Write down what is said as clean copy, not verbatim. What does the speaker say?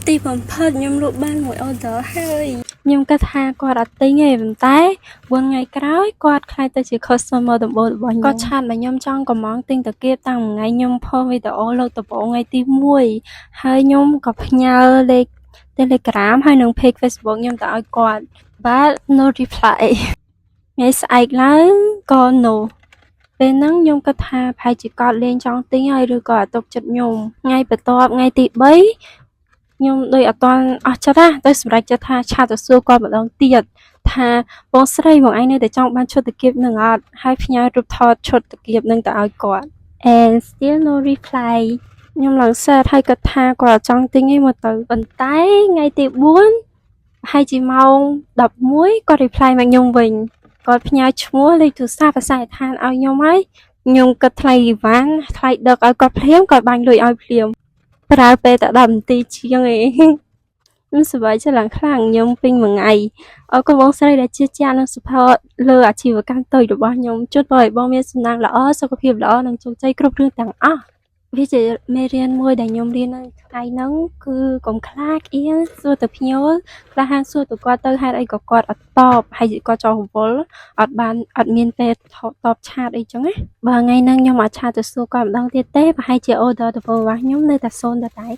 ទីបំផុតខ្ញុំលក់បានមួយ order ហើយខ្ញុំគិតថាគាត់អត់ទិញទេប៉ុន្តែ4ថ្ងៃក្រោយគាត់ខ្លាចទៅជា customer ដំបូងរបស់ខ្ញុំគាត់ឆាតមកខ្ញុំចង់កំងទិញតាគៀបតាំងថ្ងៃខ្ញុំផុសវីដេអូលើកដំបូងថ្ងៃទី1ហើយខ្ញុំក៏ផ្ញើលេខ Telegram ហើយនិង page Facebook ខ្ញុំទៅឲ្យគាត់បាទ no reply ថ្ងៃស្អែកឡើងក៏ no ពេលហ្នឹងខ្ញុំគិតថាប្រហែលជាគាត់លេងចង់ទិញហើយឬក៏អត់ទុកចិត្តខ្ញុំថ្ងៃបន្ទាប់ថ្ងៃទី3ខ្ញុំដូចអត់ទាន់អស់ចិត្តទៅសម្រេចចិត្តថាឆាតទៅសួរគាត់ម្ដងទៀតថាបងស្រីបងឯងនៅតែចង់បានឈុតតាគៀបនឹងអត់ហើយផ្ញើរូបថតឈុតតាគៀបនឹងទៅឲ្យគាត់ and still no reply ខ្ញុំឡើងsadហើយគាត់ថាគាត់អត់ចង់ទិញឯងមកទៅប៉ុន្តែថ្ងៃទី4ហើយជាម៉ោង11គាត់ reply មកខ្ញុំវិញគាត់ផ្ញើឈ្មោះលេខទូរស័ព្ទអាសយដ្ឋានឲ្យខ្ញុំហើយខ្ញុំគិតថ្លៃអីវ៉ាន់ថ្លៃដឹកឲ្យគាត់ភ្លាមគាត់បាញ់លុយឲ្យភ្លាមប្រើពេលតែ10នាទីជាងឯងខ្ញុំសប្បាយចិត្តឡើងខ្លាំងខ្ញុំពេញមួយថ្ងៃអរគុណបងស្រីដែលជឿជាក់និង support លើអាជីវកម្មតូចរបស់ខ្ញុំជូនពរឲ្យបងមានសំណាងល្អសុខភាពល្អនិងជោគជ័យគ្រប់រឿងទាំងអស់វាជាមេរៀនមួយដែលខ្ញុំរៀននៅថ្ងៃហ្នឹងគឺកុំខ្លាចអៀនសួរទៅភ្ញៀវខ្លះហានសួរទៅគាត់ទៅហេតុអីក៏គាត់អត់តបហើយគាត់ចោលរវល់អត់មានពេលតបឆាតអីចឹងណាបើថ្ងៃហ្នឹងខ្ញុំអត់ឆាតទៅសួរគាត់ម្ដងទៀតទេប្រហែលជា order ដំបូងរបស់ខ្ញុំនៅតែ0ដដែល